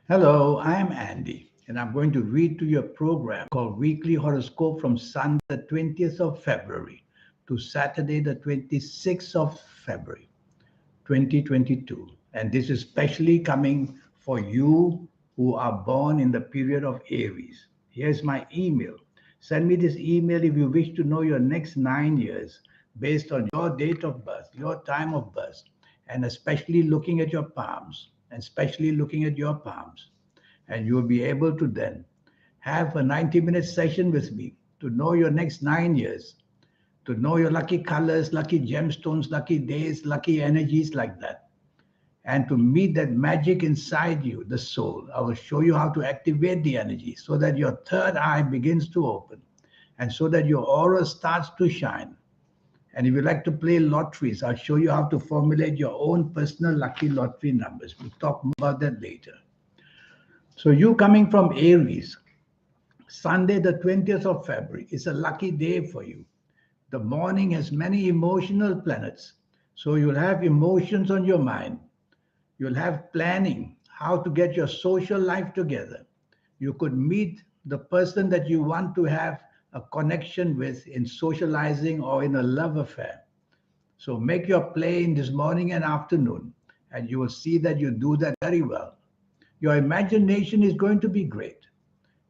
Hello, I'm Andy, and I'm going to read to you a program called Weekly Horoscope from Sunday, the 20th of February to Saturday, the 26th of February, 2022. And this is specially coming for you who are born in the period of Aries. Here's my email. Send me this email if you wish to know your next 9 years based on your date of birth, your time of birth, and especially looking at your palms, and especially looking at your palms. And you'll be able to then have a 90-minute session with me to know your next 9 years, to know your lucky colors, lucky gemstones, lucky days, lucky energies like that, and to meet that magic inside you, the soul. I will show you how to activate the energy so that your third eye begins to open and so that your aura starts to shine. And if you like to play lotteries, I'll show you how to formulate your own personal lucky lottery numbers. We'll talk about that later. So, you coming from Aries, Sunday, the 20th of February, is a lucky day for you. The morning has many emotional planets. So, you'll have emotions on your mind. You'll have planning, how to get your social life together. You could meet the person that you want to have a connection with in socializing or in a love affair. So make your play in this morning and afternoon, and you will see that you do that very well. Your imagination is going to be great.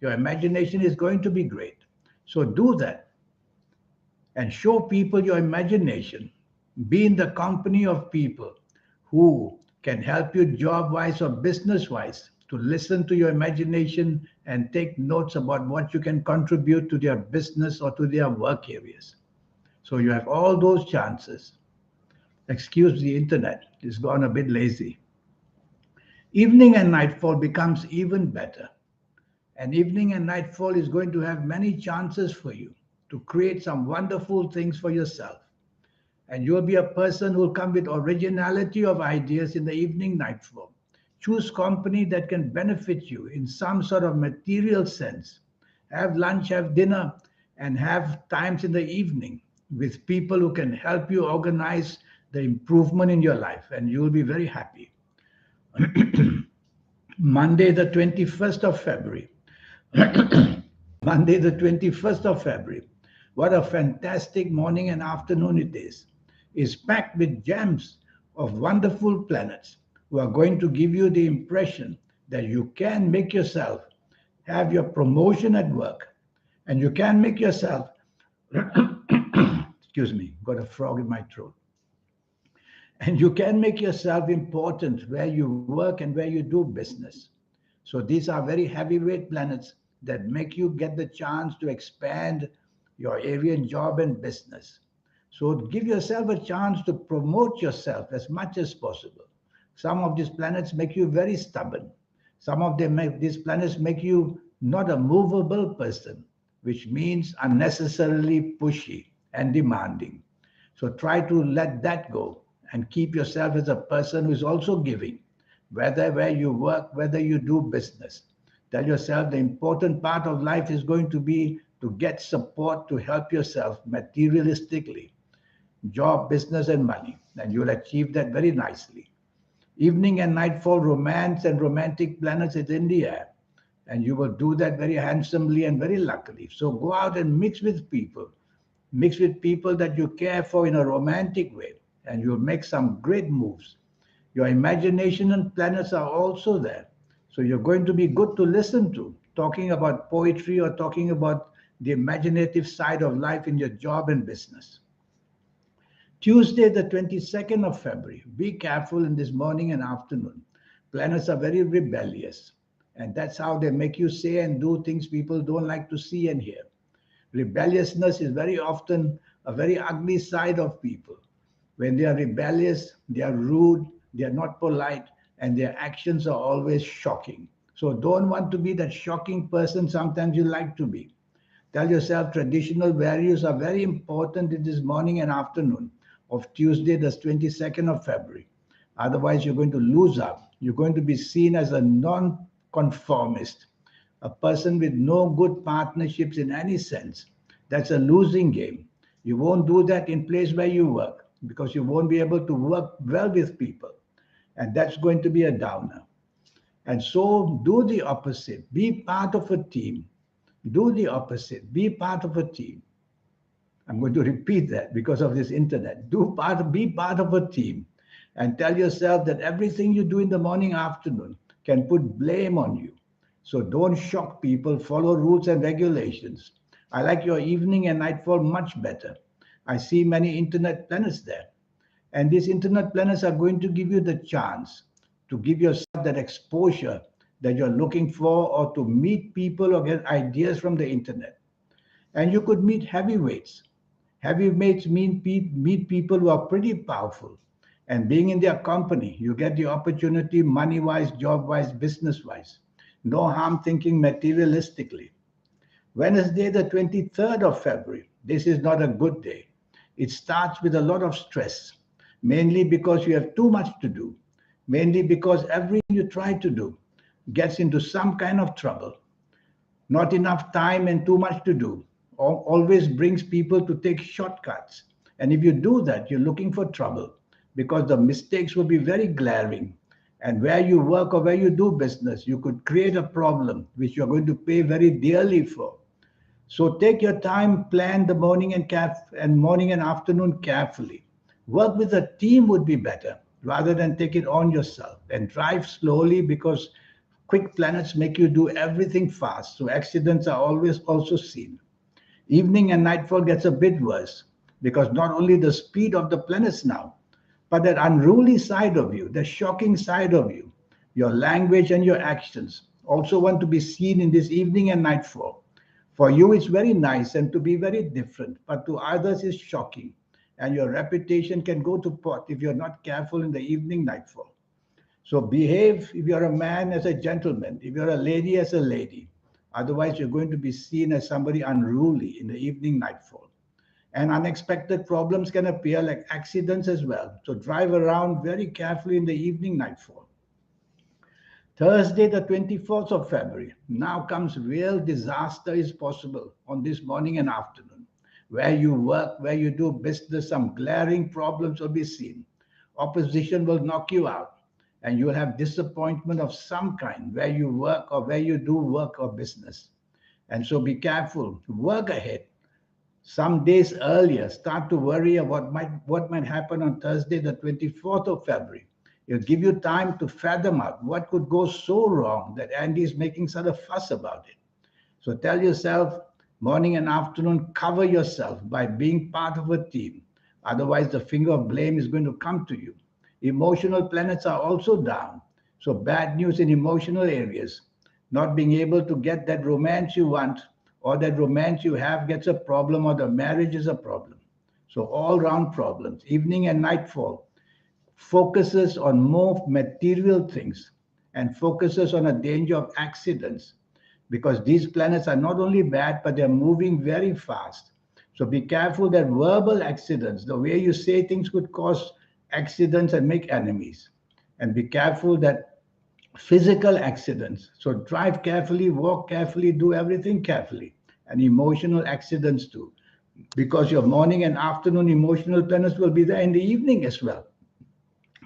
Your imagination is going to be great. So do that and show people your imagination. Be in the company of people who can help you job wise or business wise to listen to your imagination and take notes about what you can contribute to their business or to their work areas. So you have all those chances. Excuse the internet, it's gone a bit lazy. Evening and nightfall becomes even better. And evening and nightfall is going to have many chances for you to create some wonderful things for yourself. And you'll be a person who'll come with originality of ideas in the evening nightfall. Choose company that can benefit you in some sort of material sense. Have lunch, have dinner, and have times in the evening with people who can help you organize the improvement in your life, and you'll be very happy. Monday, the 21st of February. Monday, the 21st of February. What a fantastic morning and afternoon it is. It's packed with gems of wonderful planets who are going to give you the impression that you can make yourself have your promotion at work and you can make yourself, excuse me, got a frog in my throat, and you can make yourself important where you work and where you do business. So these are very heavyweight planets that make you get the chance to expand your area in job and business. So give yourself a chance to promote yourself as much as possible. Some of these planets make you very stubborn. Some of these planets make you not a movable person, which means unnecessarily pushy and demanding. So try to let that go and keep yourself as a person who is also giving, whether where you work, whether you do business. Tell yourself the important part of life is going to be to get support to help yourself materialistically, job, business, and money, and you'll achieve that very nicely. Evening and nightfall romance and romantic planets is in the air, and you will do that very handsomely and very luckily. So go out and mix with people that you care for in a romantic way, and you'll make some great moves. Your imagination and planets are also there. So you're going to be good to listen to, talking about poetry or talking about the imaginative side of life in your job and business. Tuesday, the 22nd of February. Be careful in this morning and afternoon. Planets are very rebellious, and that's how they make you say and do things people don't like to see and hear. Rebelliousness is very often a very ugly side of people. When they are rebellious, they are rude, they are not polite, and their actions are always shocking. So don't want to be that shocking person sometimes you like to be. Tell yourself traditional values are very important in this morning and afternoon of Tuesday, the 22nd of February. Otherwise, you're going to lose out. You're going to be seen as a non-conformist, a person with no good partnerships in any sense. That's a losing game. You won't do that in place where you work because you won't be able to work well with people. And that's going to be a downer. And so do the opposite. Be part of a team. Do the opposite. Be part of a team. I'm going to repeat that because of this internet. Be part of a team and tell yourself that everything you do in the morning, afternoon can put blame on you. So don't shock people, follow rules and regulations. I like your evening and nightfall much better. I see many internet planners there. And these internet planners are going to give you the chance to give yourself that exposure that you're looking for, or to meet people or get ideas from the internet. And you could meet heavyweights. Heavyweights meet people who are pretty powerful. And being in their company, you get the opportunity money wise, job wise, business wise. No harm thinking materialistically. Wednesday, the 23rd of February. This is not a good day. It starts with a lot of stress, mainly because you have too much to do, mainly because everything you try to do gets into some kind of trouble. Not enough time and too much to do always brings people to take shortcuts. And if you do that, you're looking for trouble because the mistakes will be very glaring. And where you work or where you do business, you could create a problem which you're going to pay very dearly for. So take your time, plan the morning and afternoon carefully. Work with a team would be better rather than take it on yourself, and drive slowly because quick planets make you do everything fast. So accidents are always also seen. Evening and nightfall gets a bit worse because not only the speed of the planets now, but that unruly side of you, the shocking side of you, your language and your actions also want to be seen in this evening and nightfall. For you, it's very nice and to be very different, but to others, it's shocking. And your reputation can go to pot if you're not careful in the evening nightfall. So behave if you're a man as a gentleman, if you're a lady as a lady. Otherwise, you're going to be seen as somebody unruly in the evening nightfall. And unexpected problems can appear like accidents as well. So drive around very carefully in the evening nightfall. Thursday, the 24th of February. Now comes real disaster is possible on this morning and afternoon. Where you work, where you do business, some glaring problems will be seen. Opposition will knock you out, and you'll have disappointment of some kind where you work or where you do work or business. And so be careful, work ahead. Some days earlier, start to worry about what might happen on Thursday, the 24th of February. It'll give you time to fathom out what could go so wrong that Andy is making such a fuss about it. So tell yourself, morning and afternoon, cover yourself by being part of a team. Otherwise, the finger of blame is going to come to you. Emotional planets are also down. So bad news in emotional areas. Not being able to get that romance you want, or that romance you have gets a problem, or the marriage is a problem. So all round problems. Evening and nightfall focuses on more material things and focuses on a danger of accidents, because these planets are not only bad, but they're moving very fast. So be careful that verbal accidents, the way you say things, could cause accidents and make enemies. And be careful that physical accidents. So drive carefully, walk carefully, do everything carefully. And emotional accidents too, because your morning and afternoon emotional planets will be there in the evening as well.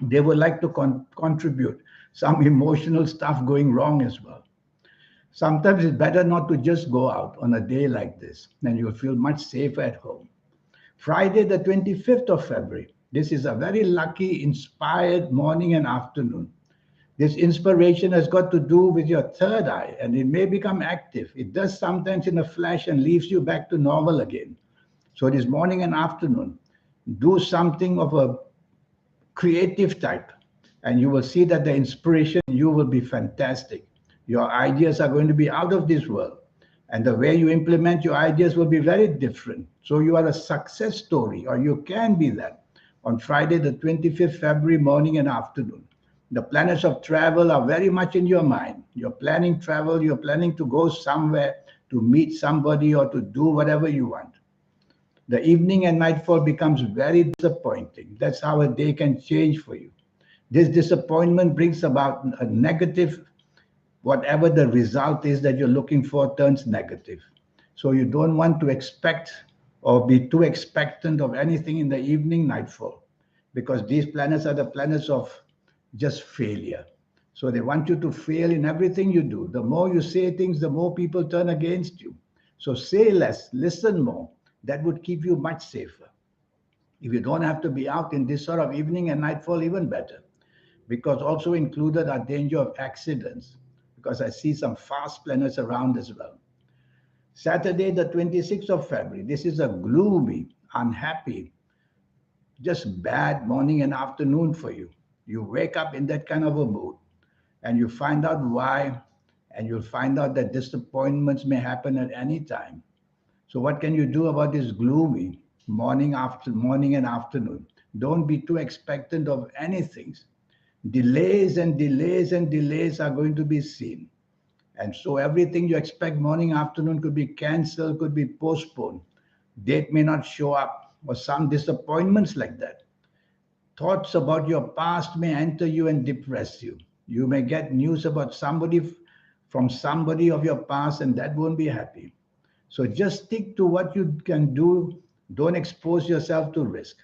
They would like to contribute some emotional stuff going wrong as well. Sometimes it's better not to just go out on a day like this, then you'll feel much safer at home. Friday, the 25th of February. This is a very lucky, inspired morning and afternoon. This inspiration has got to do with your third eye, and it may become active. It does sometimes in a flash and leaves you back to normal again. So this morning and afternoon, do something of a creative type, and you will see that the inspiration in you will be fantastic. Your ideas are going to be out of this world, and the way you implement your ideas will be very different. So you are a success story, or you can be that, on Friday, the 25th February morning and afternoon. The planets of travel are very much in your mind. You're planning travel, you're planning to go somewhere, to meet somebody, or to do whatever you want. The evening and nightfall becomes very disappointing. That's how a day can change for you. This disappointment brings about a negative, whatever the result is that you're looking for turns negative. So you don't want to expect or be too expectant of anything in the evening nightfall, because these planets are the planets of just failure. So they want you to fail in everything you do. The more you say things, the more people turn against you. So say less, listen more. That would keep you much safer. If you don't have to be out in this sort of evening and nightfall, even better. Because also included are danger of accidents. Because I see some fast planets around as well. Saturday, the 26th of February. This is a gloomy, unhappy, just bad morning and afternoon for you. You wake up in that kind of a mood and you find out why, and you'll find out that disappointments may happen at any time. So, what can you do about this gloomy morning and afternoon? Don't be too expectant of anything. Delays and delays and delays are going to be seen. And so everything you expect morning, afternoon could be cancelled, could be postponed. Date may not show up, or some disappointments like that. Thoughts about your past may enter you and depress you. You may get news about from somebody of your past, and that won't be happy. So just stick to what you can do. Don't expose yourself to risk.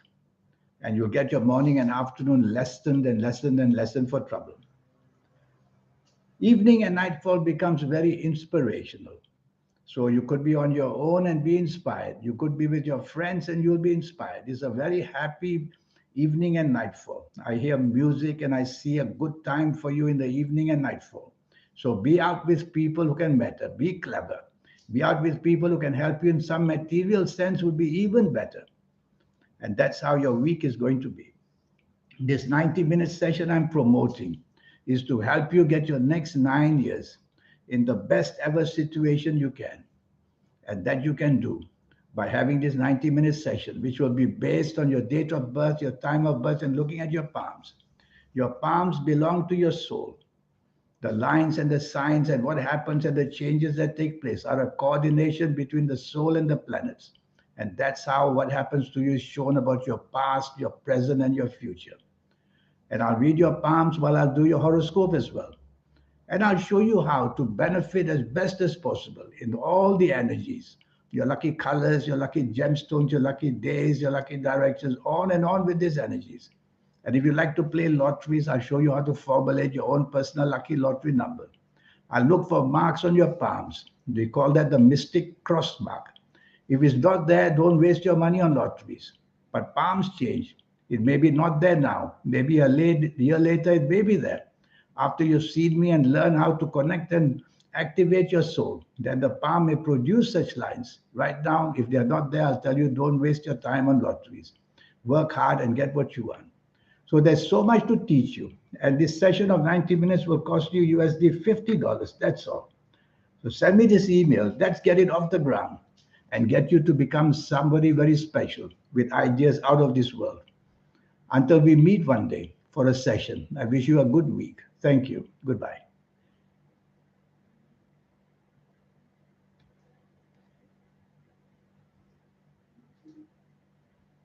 And you'll get your morning and afternoon lessened and lessened and lessened for trouble. Evening and nightfall becomes very inspirational. So you could be on your own and be inspired. You could be with your friends and you'll be inspired. It's a very happy evening and nightfall. I hear music and I see a good time for you in the evening and nightfall. So be out with people who can matter. Be clever. Be out with people who can help you in some material sense would be even better. And that's how your week is going to be. This 90-minute session I'm promoting is to help you get your next 9 years in the best ever situation you can. And that you can do by having this 90-minute session, which will be based on your date of birth, your time of birth, and looking at your palms. Your palms belong to your soul. The lines and the signs and what happens and the changes that take place are a coordination between the soul and the planets. And that's how what happens to you is shown about your past, your present, and your future. And I'll read your palms while I'll do your horoscope as well. And I'll show you how to benefit as best as possible in all the energies, your lucky colors, your lucky gemstones, your lucky days, your lucky directions, on and on with these energies. And if you like to play lotteries, I'll show you how to formulate your own personal lucky lottery number. I'll look for marks on your palms. We call that the mystic cross mark. If it's not there, don't waste your money on lotteries. But palms change. It may be not there now. Maybe a year later, it may be there. After you've seen me and learn how to connect and activate your soul, then the palm may produce such lines. Write down. If they're not there, I'll tell you, don't waste your time on lotteries. Work hard and get what you want. So there's so much to teach you. And this session of 90 minutes will cost you USD $50. That's all. So send me this email. Let's get it off the ground and get you to become somebody very special with ideas out of this world. Until we meet one day for a session, I wish you a good week. Thank you. Goodbye.